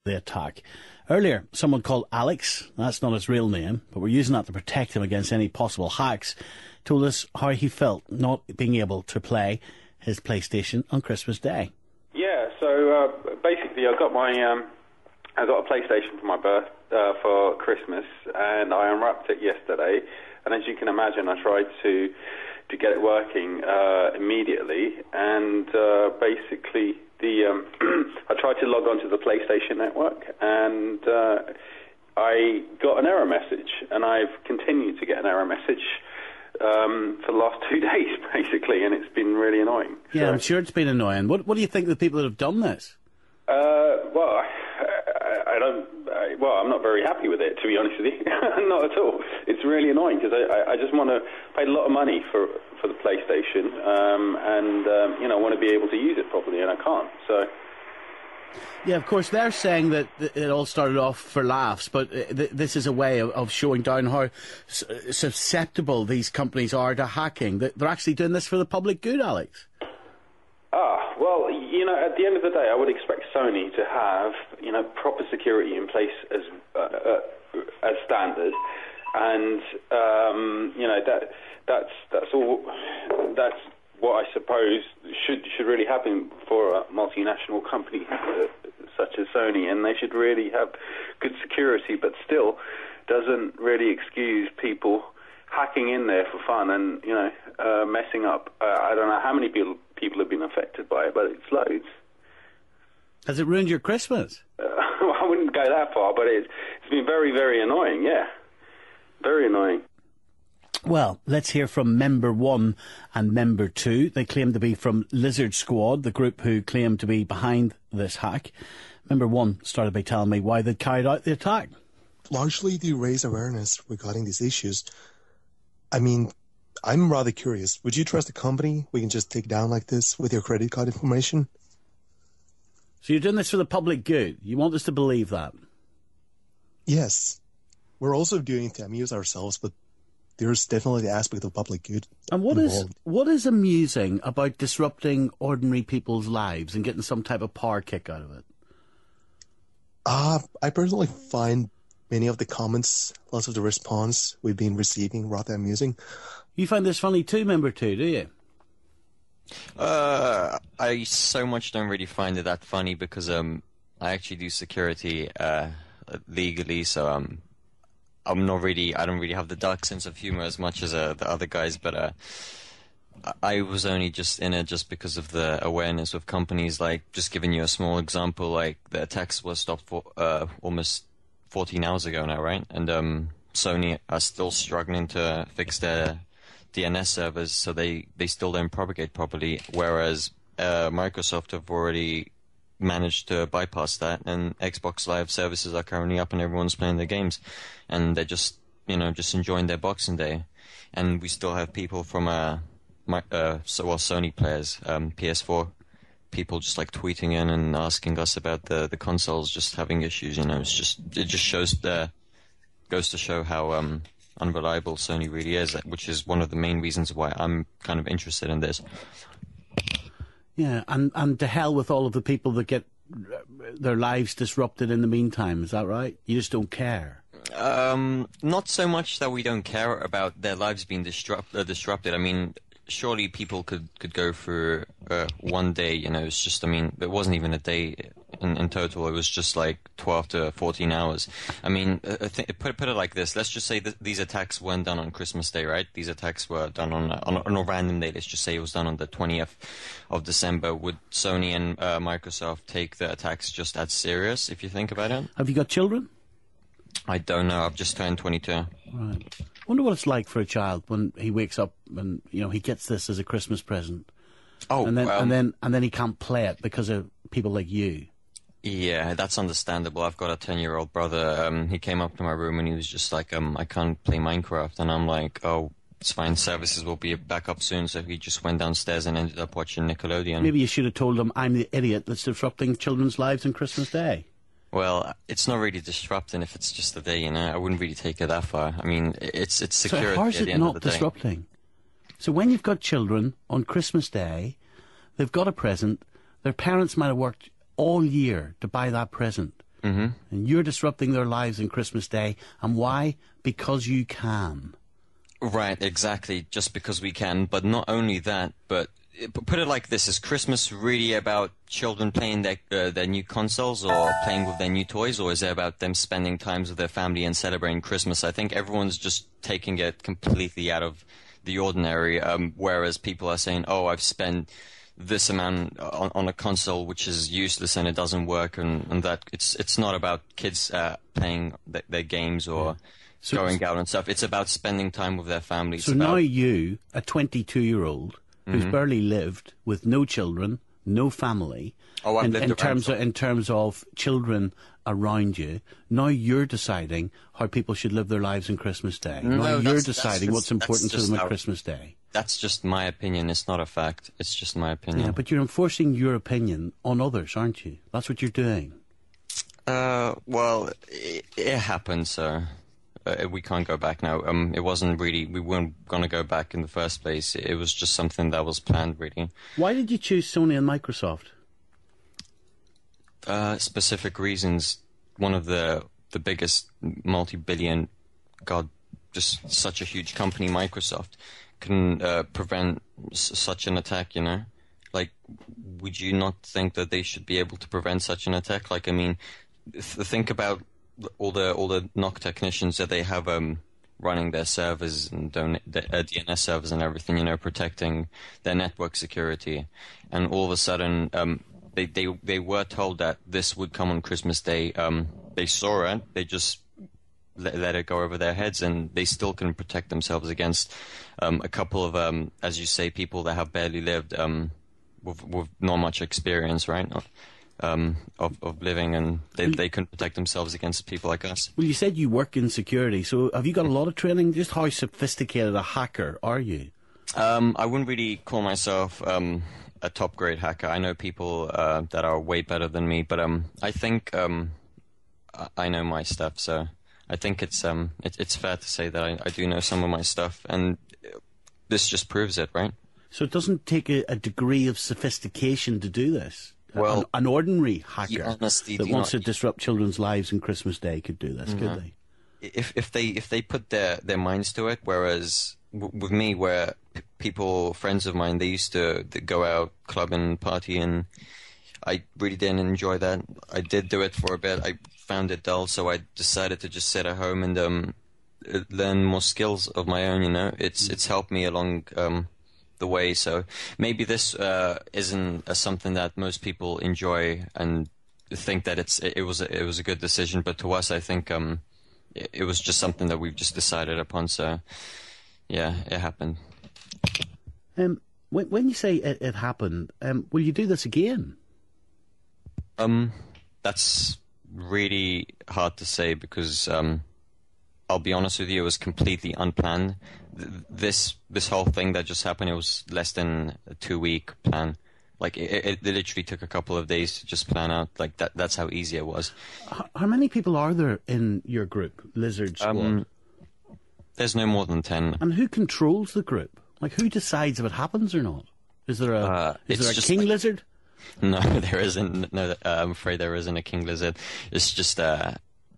the attack. Earlier, someone called Alex, that's not his real name, but we're using that to protect him against any possible hacks, told us how he felt not being able to play his PlayStation on Christmas Day. Yeah, so basically I got a PlayStation for Christmas, and I unwrapped it yesterday. And as you can imagine, I tried to get it working immediately, and basically I tried to log on to the PlayStation network, and I got an error message, and I've continued to get an error message for the last 2 days, basically, and it's been really annoying. Yeah, so, I'm sure it's been annoying. What do you think of the people that have done this? Well, I'm not very happy with it, to be honest with you. Not at all. It's really annoying because I just want to pay a lot of money for the PlayStation, and want to be able to use it properly, and I can't. So. Yeah, of course, they're saying that it all started off for laughs, but this is a way of showing down how susceptible these companies are to hacking. They're actually doing this for the public good, Alex. Well, at the end of the day, I would expect Sony to have, proper security in place as standard, and that's all. That's what I suppose should really happen for a multinational company such as Sony, and they should really have good security, but still doesn't really excuse people hacking in there for fun and messing up. I don't know how many people have been affected by it, but it's loads. Has it ruined your Christmas? I wouldn't go that far, but it's been very, very annoying. Yeah, very annoying. Well, let's hear from Member 1 and Member 2. They claim to be from Lizard Squad, the group who claim to be behind this hack. Member 1 started by telling me why they'd carried out the attack. Largely to raise awareness regarding these issues. I mean, I'm rather curious. Would you trust a company we can just take down like this with your credit card information? So you're doing this for the public good? You want us to believe that? Yes. We're also doing it to amuse ourselves, but there's definitely the aspect of public good. And what is amusing about disrupting ordinary people's lives and getting some type of power kick out of it? I personally find many of the comments, lots of the response we've been receiving rather amusing. You find this funny too, Member 2, do you? I so much don't really find it that funny because I actually do security legally, so I don't really have the dark sense of humor as much as the other guys, but I was only just in it just because of the awareness of companies. Like, just giving you a small example, like the attacks were stopped for almost 14 hours ago now, right? And Sony are still struggling to fix their DNS servers, so they still don't propagate properly, whereas Microsoft have already managed to bypass that, and Xbox Live services are currently up and everyone's playing their games, and they're just enjoying their Boxing Day. And we still have people from Sony players, PS4 people just like tweeting in and asking us about the consoles just having issues. It just goes to show how unreliable Sony really is, which is one of the main reasons why I'm kind of interested in this. Yeah, and to hell with all of the people that get their lives disrupted in the meantime, is that right? You just don't care? Not so much that we don't care about their lives being disrupted. I mean, surely people could go through one day, it's just, it wasn't even a day in total. It was just like 12 to 14 hours. I mean, put it like this. Let's just say that these attacks weren't done on Christmas Day, right? These attacks were done on a random day. Let's just say it was done on the 20th of December. Would Sony and Microsoft take the attacks just as serious, if you think about it? Have you got children? I don't know. I've just turned 22. Right. Wonder what it's like for a child when he wakes up and he gets this as a Christmas present. Oh, and then he can't play it because of people like you. Yeah, that's understandable. I've got a 10-year-old brother. He came up to my room and he was just like, I can't play Minecraft. And I'm like, oh, it's fine. Services will be back up soon. So he just went downstairs and ended up watching Nickelodeon. Maybe you should have told him I'm the idiot that's disrupting children's lives on Christmas Day. Well, it's not really disrupting if it's just a day, I wouldn't really take it that far. I mean, it's security so how is at the it end not of the day. Disrupting? So when you've got children on Christmas Day, they've got a present, their parents might have worked all year to buy that present. And you're disrupting their lives on Christmas Day. And why? Because you can. Right, exactly. Just because we can. But not only that, but put it like this. Is Christmas really about children playing their new consoles or playing with their new toys? Or is it about them spending times with their family and celebrating Christmas? I think everyone's just taking it completely out of the ordinary, whereas people are saying, oh, I've spent this amount on a console which is useless and it doesn't work, and that it's not about kids playing their games or going out and stuff. It's about spending time with their families. So now you, a 22-year-old who's barely lived with no children, no family, in terms of children around you, now you're deciding how people should live their lives on Christmas Day. Now you're deciding what's important to them at Christmas Day. That's just my opinion. It's not a fact. It's just my opinion. Yeah, but you're enforcing your opinion on others, aren't you? That's what you're doing. Well, it happened, so we can't go back now. It wasn't really, we weren't going to go back in the first place. It was just something that was planned, really. Why did you choose Sony and Microsoft? Specific reasons. One of the biggest multi-billion, just such a huge company, Microsoft, can prevent such an attack, you know? Like, would you not think that they should be able to prevent such an attack? Like, I mean, think about all the NOC technicians that they have running their servers and DNS servers and everything, you know, protecting their network security. And all of a sudden, they were told that this would come on Christmas Day. They saw it. They just let it go over their heads, and they still can protect themselves against a couple of, as you say, people that have barely lived with not much experience, right, of living, and they can protect themselves against people like us. Well, you said you work in security, so have you got a lot of training? Just how sophisticated a hacker are you? I wouldn't really call myself a top-grade hacker. I know people that are way better than me, but I think I know my stuff, so I think it's fair to say that I do know some of my stuff, and this just proves it, right? So it doesn't take a degree of sophistication to do this? Well, an ordinary hacker that wants to disrupt children's lives on Christmas Day could do this, could they? If they put their minds to it, whereas with me, where friends of mine, they used to go out clubbing, party, and I really didn't enjoy that. I did do it for a bit. I found it dull, so I decided to just sit at home and learn more skills of my own. You know, it's helped me along the way. So maybe this isn't something that most people enjoy and think that it was a good decision. But to us, I think it was just something that we've just decided upon. So yeah, it happened. When you say it happened, will you do this again? That's really hard to say because I'll be honest with you, it was completely unplanned. This whole thing that just happened, it was less than a 2-week plan. Like it literally took a couple of days to just plan out. Like that's how easy it was. How many people are there in your group, Lizard Squad? There's no more than 10. And who controls the group? Like, who decides if it happens or not? Is there a king lizard? No, there isn't. No, I'm afraid there isn't a king lizard. It's just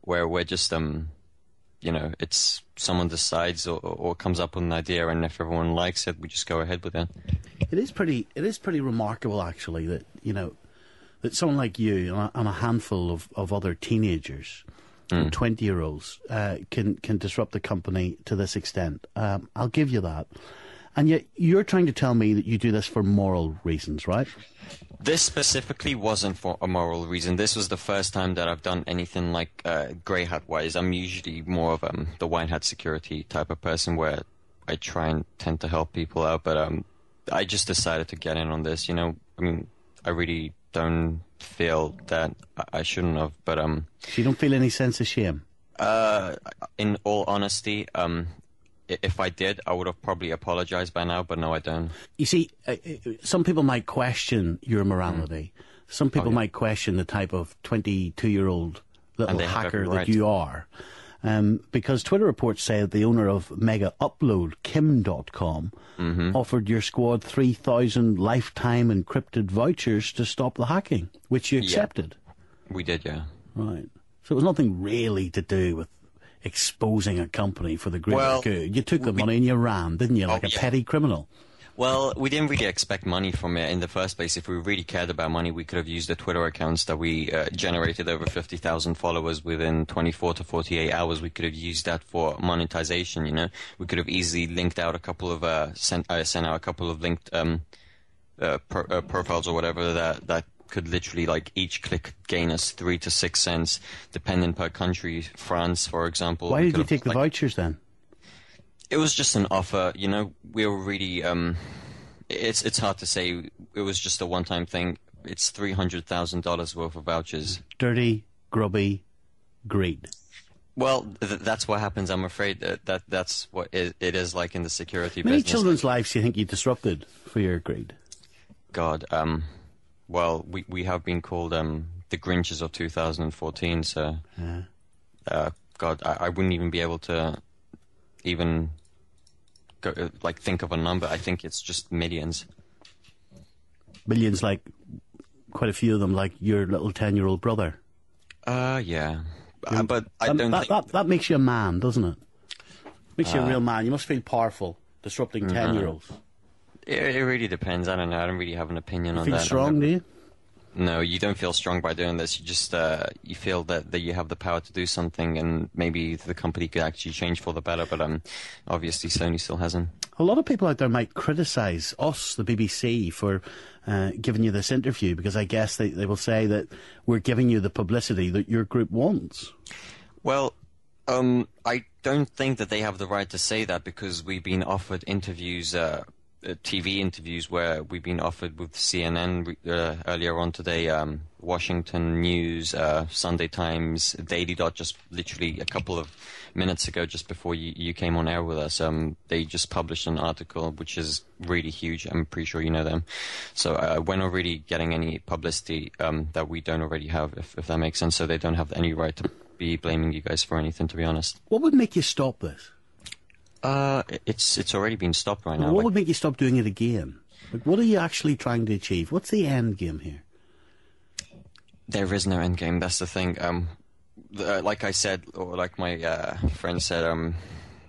where we're just you know, it's someone decides or comes up with an idea, and if everyone likes it, we just go ahead with it. It is pretty remarkable, actually, that that someone like you and a handful of other teenagers, 20-year-olds, can disrupt the company to this extent. I'll give you that. And yet you're trying to tell me that you do this for moral reasons, right? This specifically wasn't for a moral reason. This was the first time that I've done anything like grey hat-wise. I'm usually more of the white hat security type of person where I try and tend to help people out. But I just decided to get in on this. You know, I mean, I really don't feel that I shouldn't have. But so you don't feel any sense of shame? In all honesty, if I did, I would have probably apologized by now, but no, I don't. You see, some people might question your morality. Some people might question the type of 22-year-old little hacker that you are. Because Twitter reports say that the owner of Mega Upload, Kim.com, offered your squad 3,000 lifetime encrypted vouchers to stop the hacking, which you accepted. We did, yeah. Right. So it was nothing really to do with exposing a company for the greater good. You took the money and you ran, didn't you, like a petty criminal? Well, we didn't really expect money from it in the first place. If we really cared about money, we could have used the Twitter accounts that we generated over 50,000 followers within 24 to 48 hours. We could have used that for monetization, you know. We could have easily linked out a couple of, sent out a couple of linked profiles or whatever that could literally, like, each click gain us 3 to 6 cents, depending per country. France, for example. Why did you take the vouchers then? It was just an offer, you know. We were really, it's hard to say. It was just a one-time thing. It's $300,000 worth of vouchers. Dirty, grubby greed. Well, that's what happens. I'm afraid that's what it is like in the security business. Many children's lives do you think you disrupted for your greed? God, well, we have been called the Grinches of 2014, so God, I wouldn't even be able to even go, like, think of a number. I think it's just millions. Millions, like quite a few of them, like your little 10-year-old brother. Yeah. But I don't think... That makes you a man, doesn't it? Makes you a real man. You must feel powerful, disrupting 10-year-olds. It really depends. I don't know. I don't really have an opinion on that. Feel strong, do you? No, you don't feel strong by doing this. You just you feel that you have the power to do something, and maybe the company could actually change for the better. But obviously, Sony still hasn't. A lot of people out there might criticise us, the BBC, for giving you this interview, because I guess they will say that we're giving you the publicity that your group wants. Well, I don't think that they have the right to say that, because we've been offered interviews. TV interviews where we've been offered with CNN earlier on today, Washington News, Sunday Times, Daily Dot, just literally a couple of minutes ago, just before you came on air with us. They just published an article which is really huge. I'm pretty sure you know them. So we're not really getting any publicity that we don't already have, if that makes sense. So they don't have any right to be blaming you guys for anything, to be honest. What would make you stop this? It's already been stopped right now. What would make you stop doing it again? Like, what are you actually trying to achieve? What's the end game here? There is no end game. That's the thing. Like I said, or like my friend said,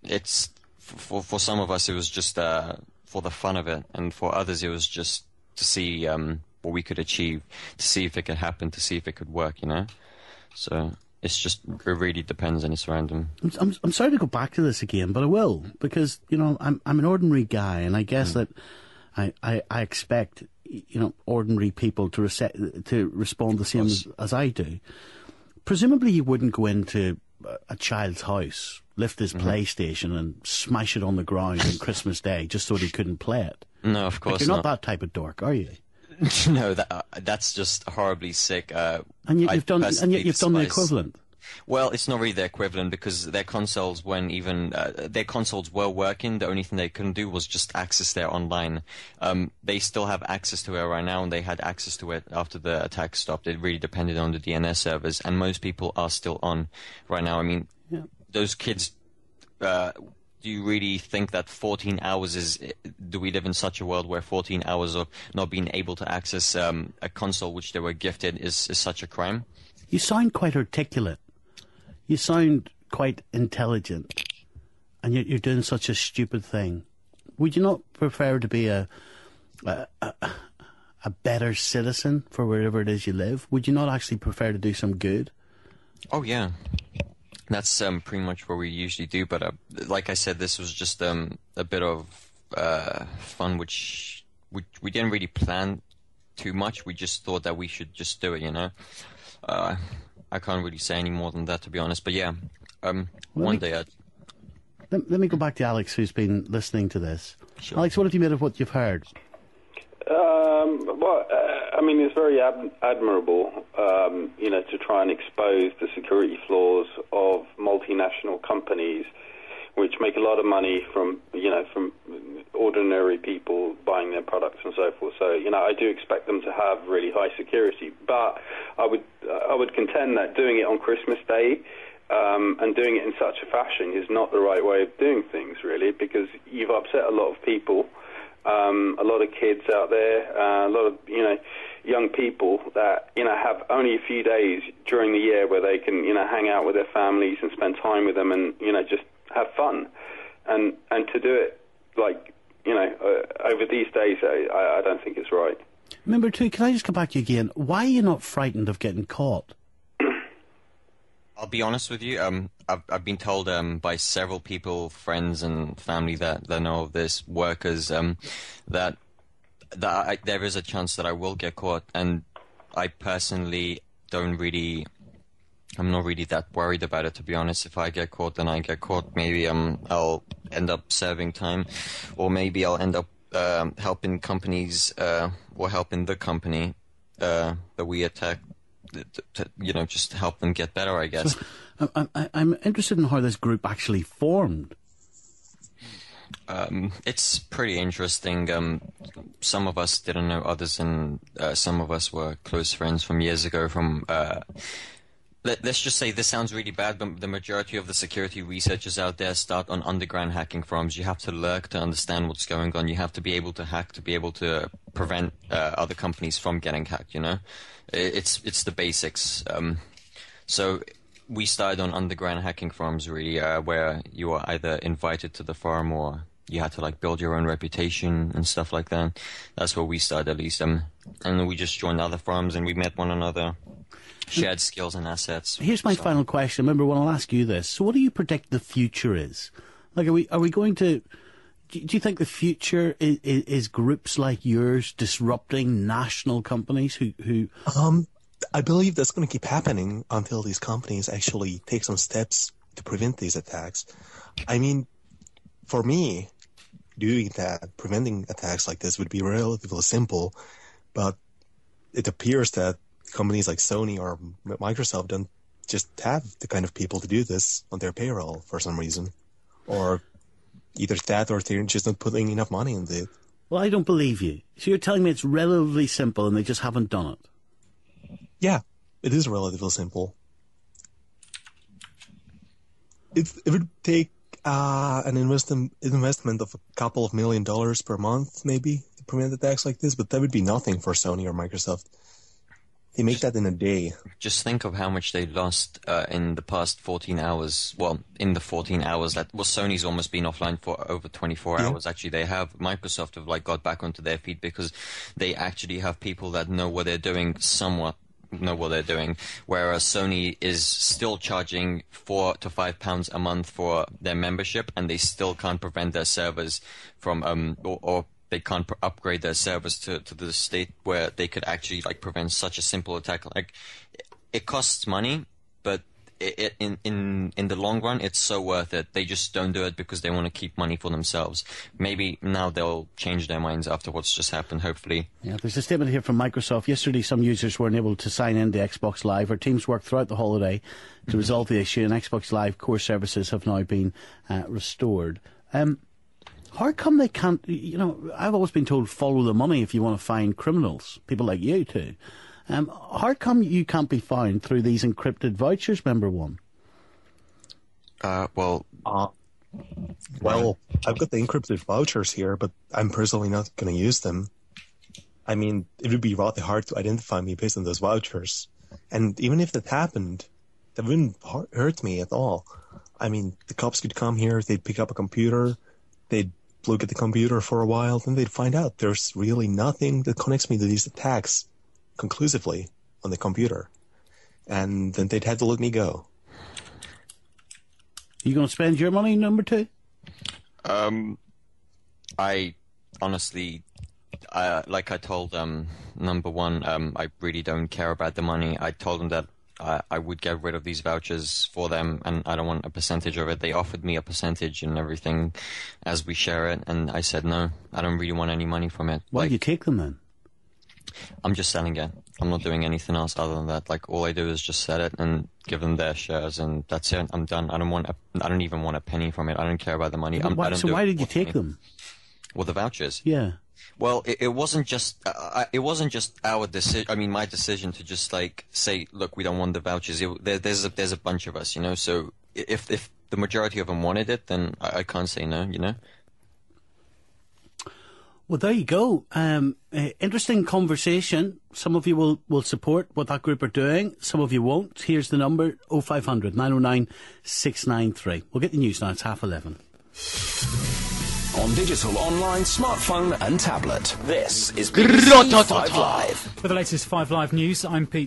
it's for some of us it was just for the fun of it, and for others it was just to see what we could achieve, to see if it could happen, to see if it could work. You know, so. It really depends, and it's random. I'm sorry to go back to this again, but I will, because, you know, I'm an ordinary guy, and I guess that I expect, you know, ordinary people to respond the same as I do. Presumably you wouldn't go into a child's house, lift his PlayStation and smash it on the ground on Christmas Day just so that he couldn't play it. No, of course not. You're not that type of dork, are you? No, that's just horribly sick. And yet you've done the equivalent. Well, it's not really the equivalent, because their consoles, when even their consoles were working, the only thing they couldn't do was just access their online. They still have access to it right now, and they had access to it after the attack stopped. It really depended on the DNS servers, and most people are still on right now. I mean, those kids. Do you really think that 14 hours is... Do we live in such a world where 14 hours of not being able to access a console which they were gifted is such a crime? You sound quite articulate. You sound quite intelligent. And yet you're doing such a stupid thing. Would you not prefer to be a better citizen for wherever it is you live? Would you not actually prefer to do some good? Oh, yeah. That's pretty much what we usually do, but like I said, this was just a bit of fun, which we didn't really plan too much. We just thought that we should just do it, you know. I can't really say any more than that, to be honest. But yeah, one day Let me go back to Alex, who's been listening to this. Sure. Alex, what have you made of what you've heard? Well, I mean, it's very admirable, you know, to try and expose the security flaws of multinational companies, which make a lot of money from ordinary people buying their products and so forth. So, you know, I do expect them to have really high security, but I would contend that doing it on Christmas Day and doing it in such a fashion is not the right way of doing things, really, because you've upset a lot of people. a lot of kids out there, a lot of, young people that, have only a few days during the year where they can, hang out with their families and spend time with them and, just have fun. And to do it, over these days, I don't think it's right. Number two, can I just come back to you again? Why are you not frightened of getting caught? I'll be honest with you. I've been told by several people, friends and family that know of this, workers, that there is a chance that I will get caught, and I personally I'm not really that worried about it, to be honest. If I get caught, then I get caught. Maybe I'll end up serving time, or maybe I'll end up helping companies or helping the company that we attack. To, just help them get better, I guess. So, I'm interested in how this group actually formed. It's pretty interesting. Some of us didn't know others, and some of us were close friends from years ago. Let's just say, this sounds really bad, but the majority of the security researchers out there start on underground hacking forums. You have to lurk to understand what's going on. You have to be able to hack to be able to prevent other companies from getting hacked, It's the basics. So we started on underground hacking forums, really, where you were either invited to the forum or you had to build your own reputation and stuff like that. That's where we started, at least. And then we just joined other forums and we met one another, shared skills and assets. Here's my final question. Remember, when I'll ask you this. So what do you predict the future is? Are we going to... Do you think the future is groups like yours disrupting national companies who... I believe that's going to keep happening until these companies actually take some steps to prevent these attacks. I mean, for me, doing that, preventing attacks like this would be relatively simple, but it appears that companies like Sony or Microsoft don't just have the kind of people to do this on their payroll for some reason. Or either that or they're just not putting enough money into it. Well, I don't believe you. So you're telling me it's relatively simple and they just haven't done it? Yeah, it is relatively simple. It would take an investment of a couple of $1 million per month, maybe, to prevent attacks like this, but that would be nothing for Sony or Microsoft. They make that in a day. Just think of how much they lost in the past 14 hours. Well, in the 14 hours Sony's almost been offline for over 24 hours. Actually, they have. Microsoft have got back onto their feet because they actually have people that know what they're doing, somewhat know what they're doing. Whereas Sony is still charging £4 to £5 a month for their membership, and they still can't prevent their servers from or they can't upgrade their servers to the state where they could actually prevent such a simple attack. It costs money, but in the long run, it's so worth it. They just don't do it because they want to keep money for themselves. Maybe now they'll change their minds after what's just happened, hopefully. Yeah, there's a statement here from Microsoft. Yesterday, some users weren't able to sign in to Xbox Live. Our teams worked throughout the holiday to resolve the issue, and Xbox Live core services have now been restored. How come they can't, I've always been told follow the money if you want to find criminals, people like you too. How come you can't be found through these encrypted vouchers, member one? Well, I've got the encrypted vouchers here, but I'm personally not going to use them. I mean, it would be rather hard to identify me based on those vouchers. And even if that happened, that wouldn't hurt me at all. I mean, the cops could come here, they'd pick up a computer, they'd look at the computer for a while, then they'd find out there's really nothing that connects me to these attacks conclusively on the computer. And then they'd have to let me go. You going to spend your money, number two? I honestly, like I told number one, I really don't care about the money. I told them that I would get rid of these vouchers for them, and I don't want a percentage of it. They offered me a percentage and everything as we share it, and I said no, I don't really want any money from it. Why do you take them then? I'm just selling it. I'm not doing anything else other than that. All I do is just sell it and give them their shares, and that's it. I'm done. I don't even want a penny from it. I don't care about the money. Why did you take them? Well, the vouchers. Yeah. Well, it wasn't just our decision. I mean, my decision to just say, look, we don't want the vouchers. There's a bunch of us, So if the majority of them wanted it, then I can't say no, Well, there you go. Interesting conversation. Some of you will support what that group are doing. Some of you won't. Here's the number, 0500 909 693. We'll get the news now. It's 11:30. On digital, online, smartphone and tablet. This is BBC 5 Live. For the latest 5 Live news, I'm Pete